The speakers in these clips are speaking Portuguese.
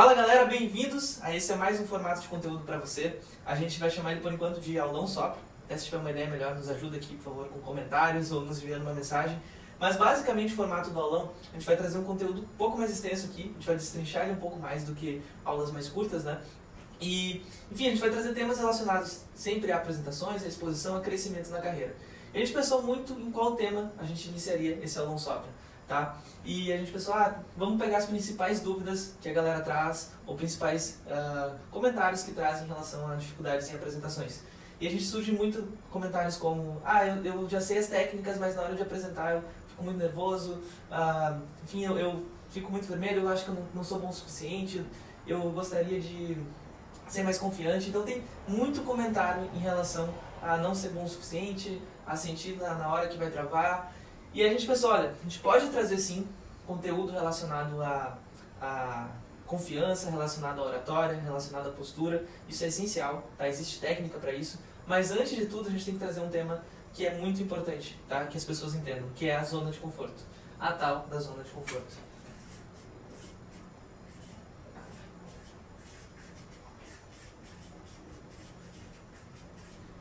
Fala galera, bem-vindos a esse é mais um formato de conteúdo para você. A gente vai chamar ele por enquanto de aulão sopra. Até se tiver uma ideia melhor, nos ajuda aqui, por favor, com comentários ou nos enviando uma mensagem. Mas basicamente o formato do aulão, a gente vai trazer um conteúdo um pouco mais extenso aqui, a gente vai destrinchar ele um pouco mais do que aulas mais curtas, né? E, enfim, a gente vai trazer temas relacionados sempre a apresentações, a exposição, a crescimento na carreira. E a gente pensou muito em qual tema a gente iniciaria esse aulão sopra, tá? E a gente pensou, vamos pegar as principais dúvidas que a galera traz, ou principais comentários que trazem em relação a dificuldades em apresentações. E a gente surge muito comentários como, eu já sei as técnicas, mas na hora de apresentar eu fico muito nervoso, enfim, eu fico muito vermelho, eu acho que eu não sou bom o suficiente, eu gostaria de ser mais confiante. Então tem muito comentário em relação a não ser bom o suficiente, a sentir na hora que vai travar. E a gente pensou, olha, a gente pode trazer sim conteúdo relacionado a confiança, relacionado à oratória, relacionado à postura. Isso é essencial, tá? Existe técnica para isso. Mas antes de tudo a gente tem que trazer um tema que é muito importante, tá? Que as pessoas entendam, que é a zona de conforto. A tal da zona de conforto.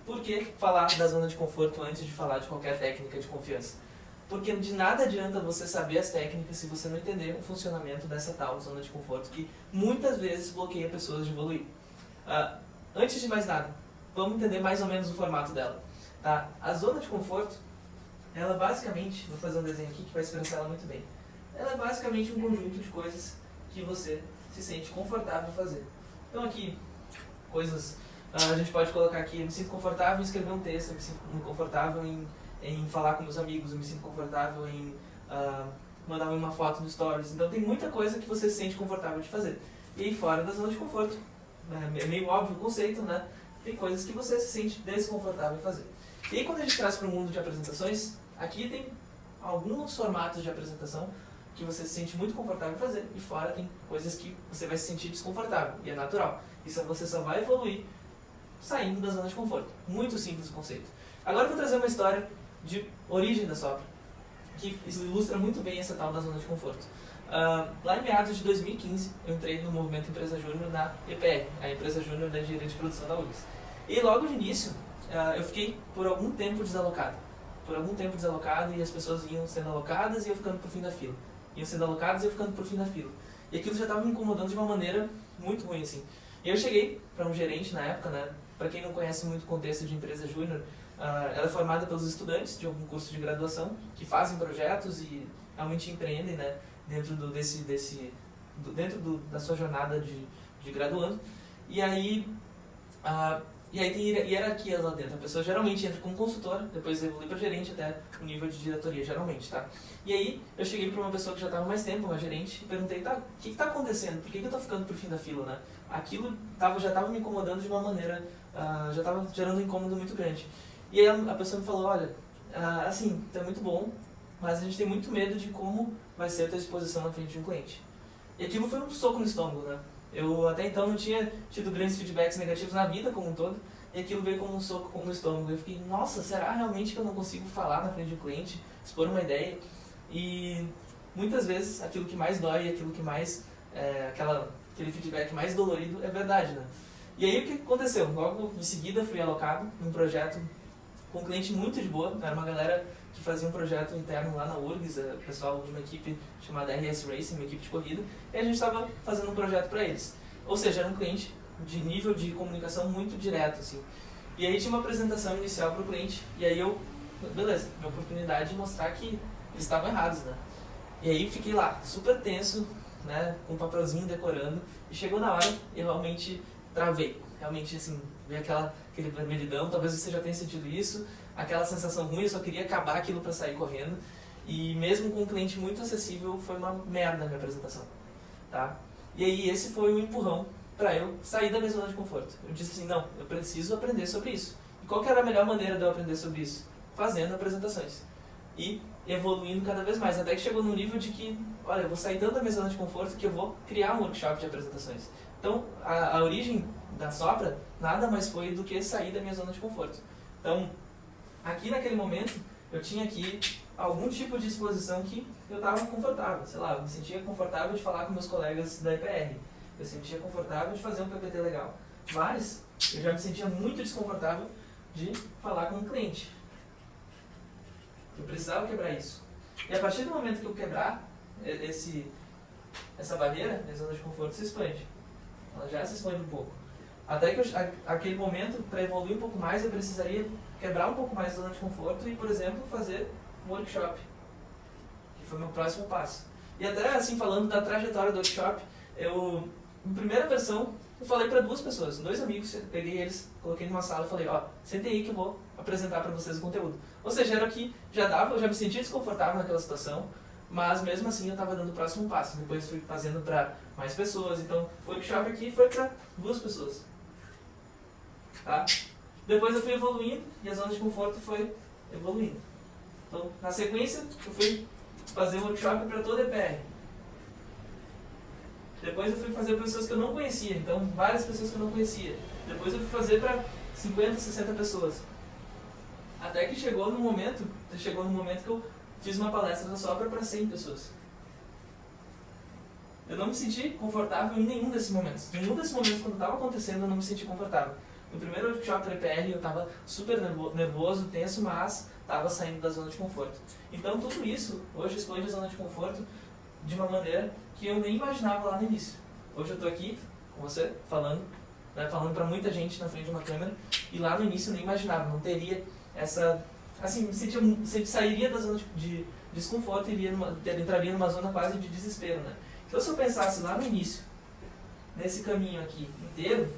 Por que falar da zona de conforto antes de falar de qualquer técnica de confiança? Porque de nada adianta você saber as técnicas se você não entender o funcionamento dessa tal zona de conforto que muitas vezes bloqueia pessoas de evoluir. Antes de mais nada, vamos entender mais ou menos o formato dela. Tá? A zona de conforto, ela basicamente, vou fazer um desenho aqui que vai expressar ela muito bem. Ela é basicamente um conjunto de coisas que você se sente confortável em fazer. Então aqui, coisas... a gente pode colocar aqui, eu me sinto confortável em escrever um texto, eu me sinto confortável em falar com meus amigos, eu me sinto confortável em mandar uma foto no Stories. Então tem muita coisa que você se sente confortável de fazer. E aí fora da zona de conforto, é meio óbvio o conceito, né? Tem coisas que você se sente desconfortável em fazer. E aí quando a gente traz para o mundo de apresentações, aqui tem alguns formatos de apresentação que você se sente muito confortável em fazer, e fora tem coisas que você vai se sentir desconfortável, e é natural. Isso você só vai evoluir saindo da zona de conforto. Muito simples o conceito. Agora eu vou trazer uma história de origem da Sopra, que ilustra muito bem essa tal da zona de conforto. Lá em meados de 2015, eu entrei no movimento Empresa Júnior na EPR, a Empresa Júnior da Engenharia de Produção da URGS. E logo de início, eu fiquei por algum tempo desalocado. E as pessoas iam sendo alocadas e eu ficando por fim da fila. Iam sendo alocadas e eu ficando por fim da fila. E aquilo já estava me incomodando de uma maneira muito ruim, assim. E eu cheguei para um gerente na época, né? Para quem não conhece muito o contexto de Empresa Júnior, ela é formada pelos estudantes de algum curso de graduação que fazem projetos e realmente empreendem, né? Dentro da sua jornada de graduando. E aí tem hierarquias lá dentro. A pessoa geralmente entra como consultora, depois evolui para gerente até o nível de diretoria, geralmente, tá? E aí eu cheguei para uma pessoa que já estava mais tempo, uma gerente, e perguntei, o que está acontecendo? Por que eu estou ficando por fim da fila, né? Aquilo já estava me incomodando de uma maneira, já estava gerando um incômodo muito grande. E aí a pessoa me falou, olha, assim, é muito bom, mas a gente tem muito medo de como vai ser a tua exposição na frente de um cliente. E aquilo foi um soco no estômago, né? Eu até então não tinha tido grandes feedbacks negativos na vida como um todo, e aquilo veio como um soco no estômago. Eu fiquei, nossa, será realmente que eu não consigo falar na frente de um cliente, expor uma ideia? E muitas vezes aquilo que mais dói, aquilo que mais, aquele feedback mais dolorido é verdade, né? E aí o que aconteceu? Logo em seguida fui alocado num projeto com um cliente muito de boa, era uma galera que fazia um projeto interno lá na URGS, o pessoal de uma equipe chamada RS Racing, uma equipe de corrida, e a gente estava fazendo um projeto para eles. Ou seja, era um cliente de nível de comunicação muito direto, assim. E aí tinha uma apresentação inicial para o cliente, e aí beleza, minha oportunidade de mostrar que eles estavam errados, né? E aí fiquei lá, super tenso, né, com um papelzinho decorando, e chegou na hora e eu realmente travei. Realmente, assim, veio aquele vermelhidão, talvez você já tenha sentido isso, aquela sensação ruim, eu só queria acabar aquilo para sair correndo. E mesmo com um cliente muito acessível, foi uma merda a minha apresentação, tá? E aí esse foi o empurrão para eu sair da minha zona de conforto. Eu disse assim, não, eu preciso aprender sobre isso. E qual que era a melhor maneira de eu aprender sobre isso? Fazendo apresentações. E evoluindo cada vez mais, até que chegou no nível de que, olha, eu vou sair tanto da minha zona de conforto que eu vou criar um workshop de apresentações. Então, a origem da Sopra nada mais foi do que sair da minha zona de conforto. Então, aqui naquele momento, eu tinha aqui algum tipo de exposição que eu estava confortável. Sei lá, eu me sentia confortável de falar com meus colegas da EPR. eu sentia confortável de fazer um PPT legal, mas eu já me sentia muito desconfortável de falar com um cliente. Eu precisava quebrar isso. E a partir do momento que eu quebrar essa barreira, a zona de conforto se expande. Ela já se expande um pouco. Até que aquele momento, para evoluir um pouco mais, eu precisaria quebrar um pouco mais a zona de conforto e, por exemplo, fazer um workshop, que foi o meu próximo passo. E até assim, falando da trajetória do workshop, em primeira versão, eu falei para 2 pessoas, 2 amigos, eu peguei eles, coloquei numa sala e falei, ó, sentem aí que eu vou apresentar para vocês o conteúdo. Ou seja, era que eu já me sentia desconfortável naquela situação, mas mesmo assim eu estava dando o próximo passo. Depois fui fazendo para mais pessoas, então o workshop aqui foi para 2 pessoas. Tá? Depois eu fui evoluindo e a zona de conforto foi evoluindo. Então, na sequência, eu fui fazer um workshop para toda a EPR. Depois eu fui fazer para pessoas que eu não conhecia, então várias pessoas que eu não conhecia. Depois eu fui fazer para 50, 60 pessoas. Até que chegou no momento que eu fiz uma palestra da Sopra para 100 pessoas. Eu não me senti confortável em nenhum desses momentos. Em nenhum desses momentos, quando estava acontecendo, eu não me senti confortável. No primeiro workshop da EPR eu estava super nervoso, tenso, mas estava saindo da zona de conforto. Então tudo isso, hoje expande a zona de conforto de uma maneira que eu nem imaginava lá no início. Hoje eu estou aqui com você, falando para muita gente na frente de uma câmera, e lá no início eu nem imaginava, não teria essa... Assim, sairia da zona de desconforto e entraria numa zona quase de desespero, né? Então se eu pensasse lá no início, nesse caminho aqui inteiro,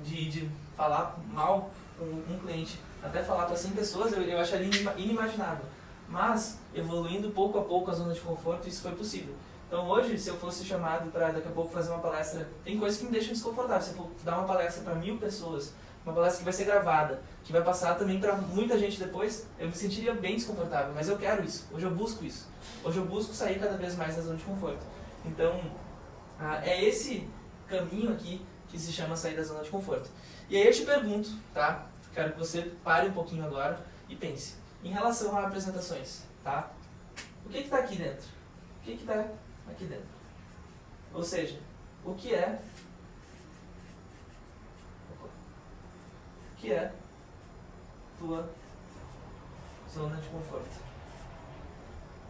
de falar mal com um cliente, até falar para 100 pessoas, eu acharia inimaginável. Mas, evoluindo pouco a pouco a zona de conforto, isso foi possível. Então hoje, se eu fosse chamado para daqui a pouco fazer uma palestra, tem coisas que me deixam desconfortável. Se eu for dar uma palestra para 1000 pessoas, uma palestra que vai ser gravada, que vai passar também para muita gente depois, eu me sentiria bem desconfortável, mas eu quero isso. Hoje eu busco isso. Hoje eu busco sair cada vez mais da zona de conforto. Então, é esse caminho aqui que se chama sair da zona de conforto. E aí eu te pergunto, tá? Quero que você pare um pouquinho agora e pense. Em relação a apresentações, tá? O que está aqui dentro? O que está aqui dentro? Ou seja, o que é tua zona de conforto?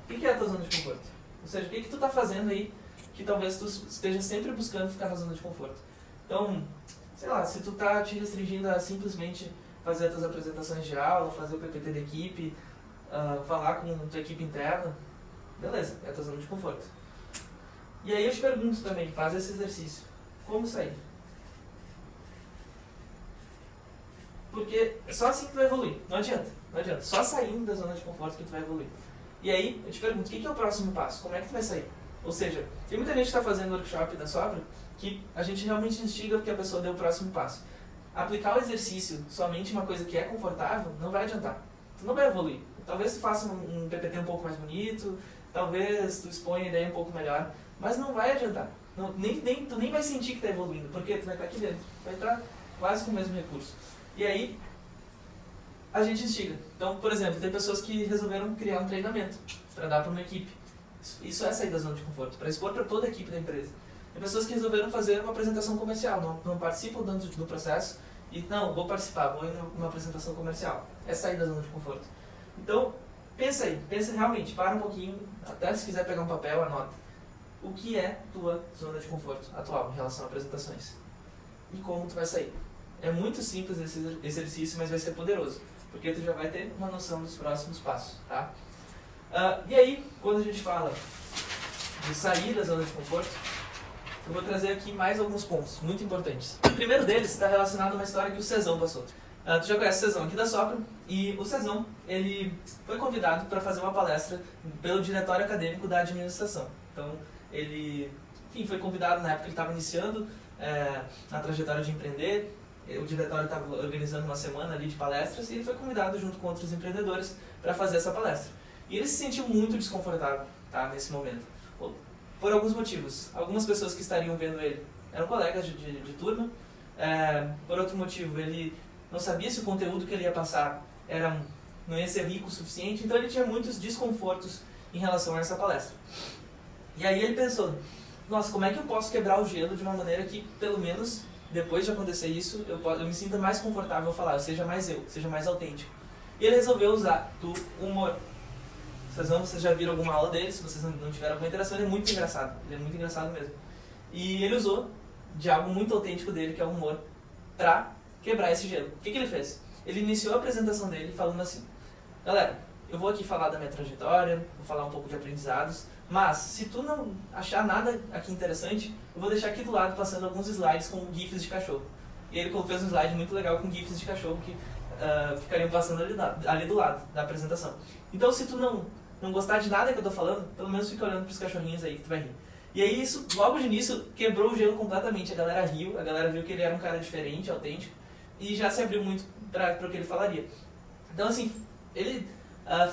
O que é a tua zona de conforto? Ou seja, o que tu está fazendo aí que talvez tu esteja sempre buscando ficar na zona de conforto? Então, sei lá, se tu está te restringindo a simplesmente fazer as tuas apresentações de aula, fazer o PPT da equipe, falar com a tua equipe interna, beleza, é a tua zona de conforto. E aí eu te pergunto também, faz esse exercício, como sair? Porque é só assim que tu vai evoluir, não adianta, só saindo da zona de conforto que tu vai evoluir. E aí eu te pergunto, o que é o próximo passo? Como é que tu vai sair? Ou seja, tem muita gente que está fazendo workshop da Sopra que a gente realmente instiga que a pessoa dê o próximo passo. Aplicar o exercício somente uma coisa que é confortável não vai adiantar. Tu não vai evoluir. Talvez tu faça um PPT um pouco mais bonito, talvez tu exponha a ideia um pouco melhor, mas não vai adiantar. Tu nem vai sentir que está evoluindo, porque tu vai estar aqui dentro, vai estar quase com o mesmo recurso. E aí, a gente instiga. Então, por exemplo, tem pessoas que resolveram criar um treinamento para dar para uma equipe. Isso é sair da zona de conforto, para expor para toda a equipe da empresa. Tem pessoas que resolveram fazer uma apresentação comercial, não participam dentro do processo e não, vou participar, vou ir numa apresentação comercial. É sair da zona de conforto. Então, pensa realmente, para um pouquinho, até se quiser pegar um papel, anota. O que é tua zona de conforto atual em relação a apresentações? E como tu vai sair? É muito simples esse exercício, mas vai ser poderoso, porque tu já vai ter uma noção dos próximos passos, tá? E aí, quando a gente fala de sair da zona de conforto, eu vou trazer aqui mais alguns pontos muito importantes. O primeiro deles está relacionado a uma história que o Cezão passou. Tu já conhece o Cezão aqui da Sopra, e o Cezão, ele foi convidado para fazer uma palestra pelo diretório acadêmico da administração. Então, ele, enfim, foi convidado na época que ele estava iniciando na trajetória de empreender. O diretório estava organizando uma semana ali de palestras e ele foi convidado junto com outros empreendedores para fazer essa palestra. E ele se sentiu muito desconfortável, tá, nesse momento, por alguns motivos. Algumas pessoas que estariam vendo ele eram colegas de turma. Por outro motivo, ele não sabia se o conteúdo que ele ia passar não ia ser rico o suficiente, então ele tinha muitos desconfortos em relação a essa palestra. E aí ele pensou, nossa, como é que eu posso quebrar o gelo de uma maneira que, pelo menos, depois de acontecer isso, eu me sinta mais confortável a falar, seja mais eu, seja mais autêntico. E ele resolveu usar do humor. Vocês já viram alguma aula dele, se vocês não tiveram alguma interação, ele é muito engraçado. Ele é muito engraçado mesmo. E ele usou de algo muito autêntico dele, que é o humor, pra quebrar esse gelo. O que ele fez? Ele iniciou a apresentação dele falando assim: galera, eu vou aqui falar da minha trajetória, vou falar um pouco de aprendizados, mas se tu não achar nada aqui interessante, eu vou deixar aqui do lado passando alguns slides com gifs de cachorro. E ele fez um slide muito legal com gifs de cachorro que ficariam passando ali do lado da apresentação. Então, se tu não gostar de nada que eu tô falando, pelo menos fica olhando pros cachorrinhos aí que tu vai rir. E aí isso, logo de início, quebrou o gelo completamente. A galera riu, a galera viu que ele era um cara diferente, autêntico, e já se abriu muito para o que ele falaria. Então assim, ele,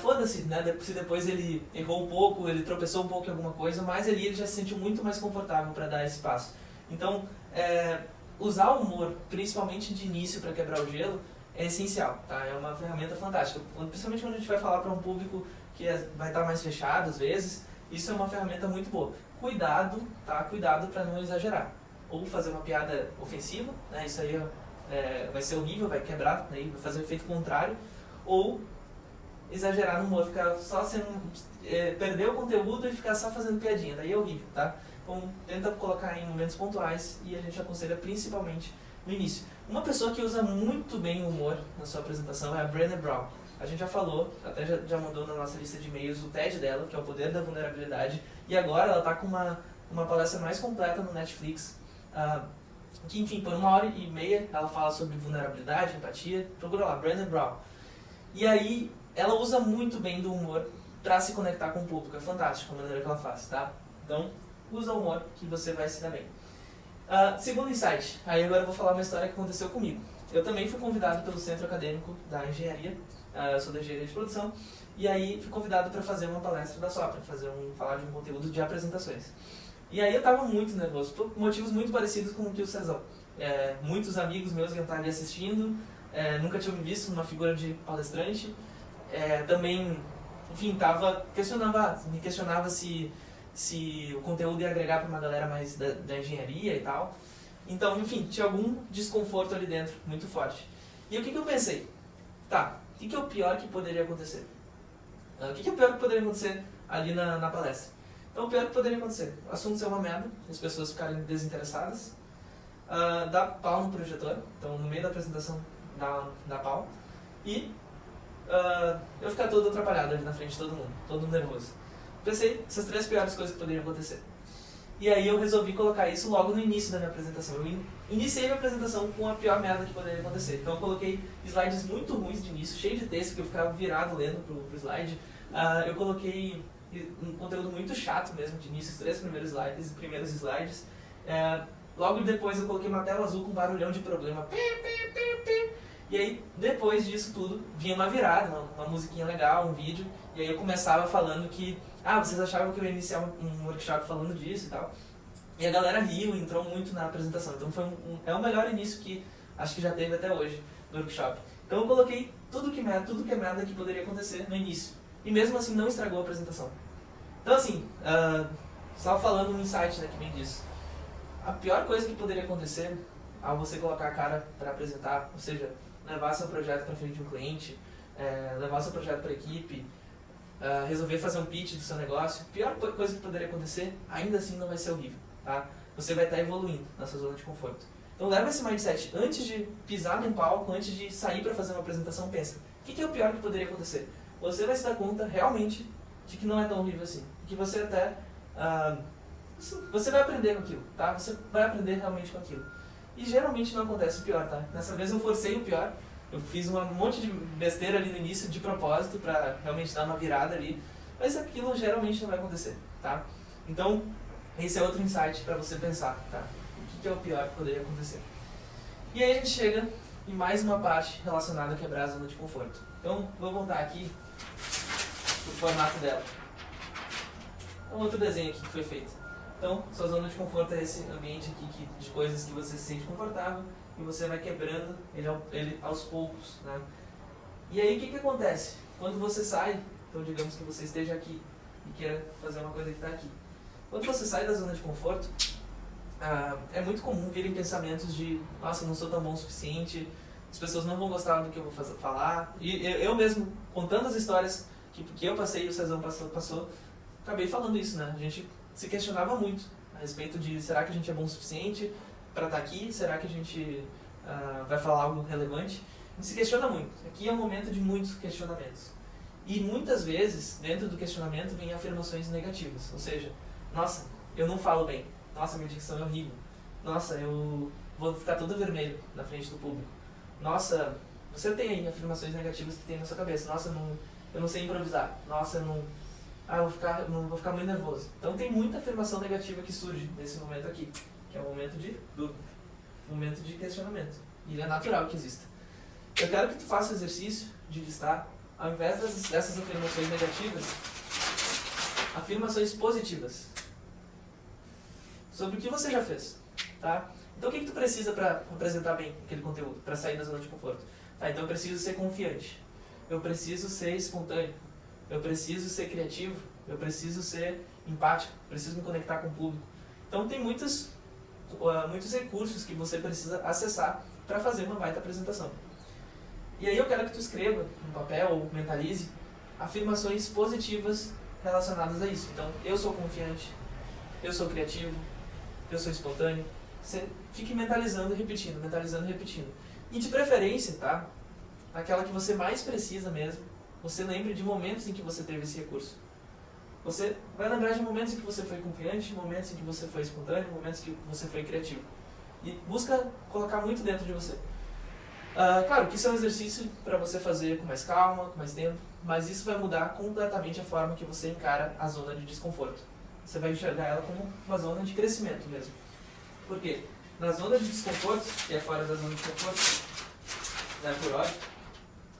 foda-se, né, se depois ele errou um pouco, ele tropeçou um pouco em alguma coisa, mas ali ele já se sentiu muito mais confortável para dar esse passo. Então, usar o humor, principalmente de início para quebrar o gelo, é essencial, tá? É uma ferramenta fantástica, principalmente quando a gente vai falar para um público que vai estar mais fechado às vezes. Isso é uma ferramenta muito boa. Cuidado, tá? Cuidado para não exagerar. Ou fazer uma piada ofensiva, né? Isso aí vai ser horrível, vai quebrar, né? Vai fazer o efeito contrário. Ou exagerar no humor, ficar só perder o conteúdo e ficar só fazendo piadinha. Daí é horrível, tá? Então tenta colocar em momentos pontuais e a gente aconselha principalmente no início. Uma pessoa que usa muito bem o humor na sua apresentação é a Brené Brown. A gente já falou, até já mandou na nossa lista de e-mails o TED dela, que é o Poder da Vulnerabilidade, e agora ela está com uma palestra mais completa no Netflix, que enfim, por 1h30 ela fala sobre vulnerabilidade, empatia. Procura lá, Brené Brown. E aí ela usa muito bem do humor para se conectar com o público, é fantástico a maneira que ela faz, tá? Então, usa o humor que você vai se dar bem. Segundo insight, aí agora eu vou falar uma história que aconteceu comigo. Eu também fui convidado pelo Centro Acadêmico da Engenharia, eu sou da Engenharia de Produção, e aí fui convidado para fazer uma palestra da Sopra, falar de um conteúdo de apresentações. E aí eu estava muito nervoso, por motivos muito parecidos com o que o Cezão. Muitos amigos meus iam estar ali assistindo, nunca tinham me visto numa figura de palestrante, também, enfim, me questionava se o conteúdo ia agregar para uma galera mais da engenharia e tal. Então, enfim, tinha algum desconforto ali dentro, muito forte. E o que eu pensei? Tá, o que é o pior que poderia acontecer? O que é o pior que poderia acontecer ali na palestra? Então, o pior que poderia acontecer, o assunto ser uma merda, as pessoas ficarem desinteressadas, dar pau no projetor, então no meio da apresentação dá pau, e eu ficar todo atrapalhado ali na frente de todo mundo, todo nervoso. Pensei, essas 3 piores coisas que poderiam acontecer. E aí eu resolvi colocar isso logo no início da minha apresentação. Eu iniciei minha apresentação com a pior merda que poderia acontecer. Então eu coloquei slides muito ruins de início, cheio de texto, que eu ficava virado lendo pro slide. Eu coloquei um conteúdo muito chato mesmo de início, os 3 primeiros slides. Logo depois eu coloquei uma tela azul com barulhão de problema. E aí, depois disso tudo, vinha uma virada, uma musiquinha legal, um vídeo. E aí eu começava falando que vocês achavam que eu ia iniciar um workshop falando disso e tal. E a galera riu, entrou muito na apresentação. Então é o melhor início que acho que já teve até hoje do workshop. Então eu coloquei tudo que é merda que poderia acontecer no início. E mesmo assim não estragou a apresentação. Então assim, só falando um insight, né, que vem disso. A pior coisa que poderia acontecer ao você colocar a cara para apresentar, ou seja, levar seu projeto para frente de um cliente, levar seu projeto para a equipe, resolver fazer um pitch do seu negócio, a pior coisa que poderia acontecer, ainda assim não vai ser horrível, tá? Você vai estar evoluindo na sua zona de conforto. Então leva esse mindset, antes de pisar num palco, antes de sair para fazer uma apresentação, pensa, o que é o pior que poderia acontecer? Você vai se dar conta realmente de que não é tão horrível assim, que você até, você vai aprender com aquilo, tá? Você vai aprender realmente com aquilo. E geralmente não acontece o pior, tá? Dessa vez eu forcei o pior. Eu fiz um monte de besteira ali no início de propósito pra realmente dar uma virada ali. Mas aquilo geralmente não vai acontecer, tá? Então, esse é outro insight pra você pensar, tá? O que é o pior que poderia acontecer? E aí a gente chega em mais uma parte relacionada a quebrar a zona de conforto. Então, vou voltar aqui pro formato dela. Um outro desenho aqui que foi feito. Então, sua zona de conforto é esse ambiente aqui de coisas que você se sente confortável e você vai quebrando ele aos poucos, né? E aí, o que acontece? Quando você sai, então digamos que você esteja aqui e queira fazer uma coisa que está aqui. Quando você sai da zona de conforto, é muito comum virem pensamentos de nossa, eu não sou tão bom o suficiente, as pessoas não vão gostar do que eu vou falar. E eu mesmo, contando as histórias que eu passei e o Cezão passou, acabei falando isso, né? A gente se questionava muito a respeito de será que a gente é bom o suficiente para estar aqui? Será que a gente vai falar algo relevante? A gente se questiona muito. Aqui é um momento de muitos questionamentos. E muitas vezes, dentro do questionamento, vem afirmações negativas. Ou seja, nossa, eu não falo bem. Nossa, minha dicção é horrível. Nossa, eu vou ficar todo vermelho na frente do público. Nossa, você tem aí afirmações negativas que tem na sua cabeça. Nossa, eu não sei improvisar. Nossa, eu vou ficar muito nervoso. Então tem muita afirmação negativa que surge nesse momento aqui, que é um momento de dúvida, um momento de questionamento. E ele é natural que exista. Eu quero que tu faça o exercício de listar, ao invés dessas afirmações negativas, afirmações positivas sobre o que você já fez, tá? Então o que tu precisa para apresentar bem aquele conteúdo, para sair da zona de conforto? Tá, então eu preciso ser confiante, eu preciso ser espontâneo, eu preciso ser criativo, eu preciso ser empático, preciso me conectar com o público. Então tem muitos recursos que você precisa acessar para fazer uma baita apresentação. E aí eu quero que tu escreva no papel ou mentalize afirmações positivas relacionadas a isso. Então, eu sou confiante, eu sou criativo, eu sou espontâneo. Você fique mentalizando e repetindo, mentalizando e repetindo. E de preferência, tá? Aquela que você mais precisa mesmo, você lembre de momentos em que você teve esse recurso. Você vai lembrar de momentos em que você foi confiante, momentos em que você foi espontâneo, momentos em que você foi criativo. E busca colocar muito dentro de você. Claro que isso é um exercício para você fazer com mais calma, com mais tempo, mas isso vai mudar completamente a forma que você encara a zona de desconforto. Você vai enxergar ela como uma zona de crescimento mesmo. Por quê? Na zona de desconforto, que é fora da zona de conforto, né, por hora,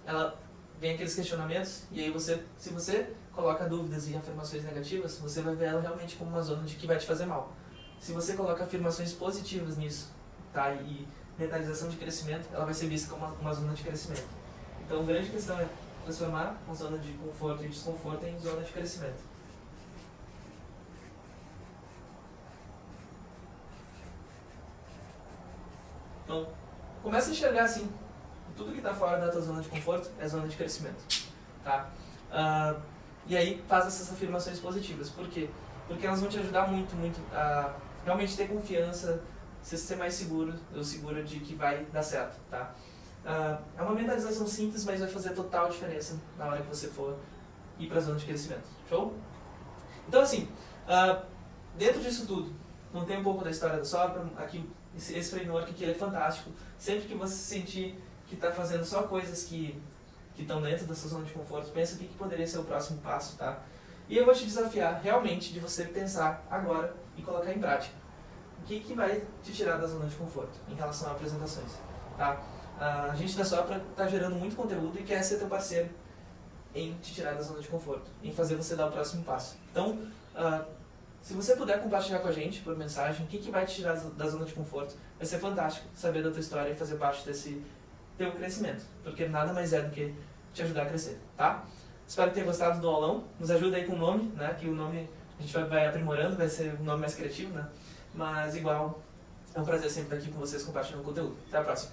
ela vem aqueles questionamentos, e aí se você coloca dúvidas e afirmações negativas, você vai ver ela realmente como uma zona de que vai te fazer mal. Se você coloca afirmações positivas nisso, tá, e mentalização de crescimento, ela vai ser vista como uma zona de crescimento. Então a grande questão é transformar uma zona de conforto e desconforto em zona de crescimento. Então, começa a enxergar assim, tudo que está fora da tua zona de conforto é zona de crescimento, tá? E aí faz essas afirmações positivas. Por quê? Porque elas vão te ajudar muito a realmente ter confiança, ser mais seguro ou segura de que vai dar certo, tá? É uma mentalização simples, mas vai fazer total diferença na hora que você for ir para a zona de crescimento. Show? Então assim, dentro disso tudo, não tem um pouco da história da Sopra, aqui esse framework aqui ele é fantástico. Sempre que você sentir que está fazendo só coisas que estão dentro da sua zona de conforto, pensa o que poderia ser o próximo passo, tá? E eu vou te desafiar realmente de você pensar agora e colocar em prática. O que vai te tirar da zona de conforto em relação a apresentações, tá? A gente da Sopra está gerando muito conteúdo e quer ser teu parceiro em te tirar da zona de conforto, em fazer você dar o próximo passo. Então, se você puder compartilhar com a gente por mensagem o que vai te tirar da zona de conforto, vai ser fantástico saber da tua história e fazer parte desse teu crescimento, porque nada mais é do que te ajudar a crescer, tá? Espero que tenha gostado do aulão. Nos ajuda aí com o nome, né? Que o nome a gente vai aprimorando, vai ser um nome mais criativo, né? Mas igual, é um prazer sempre estar aqui com vocês compartilhando conteúdo. Até a próxima.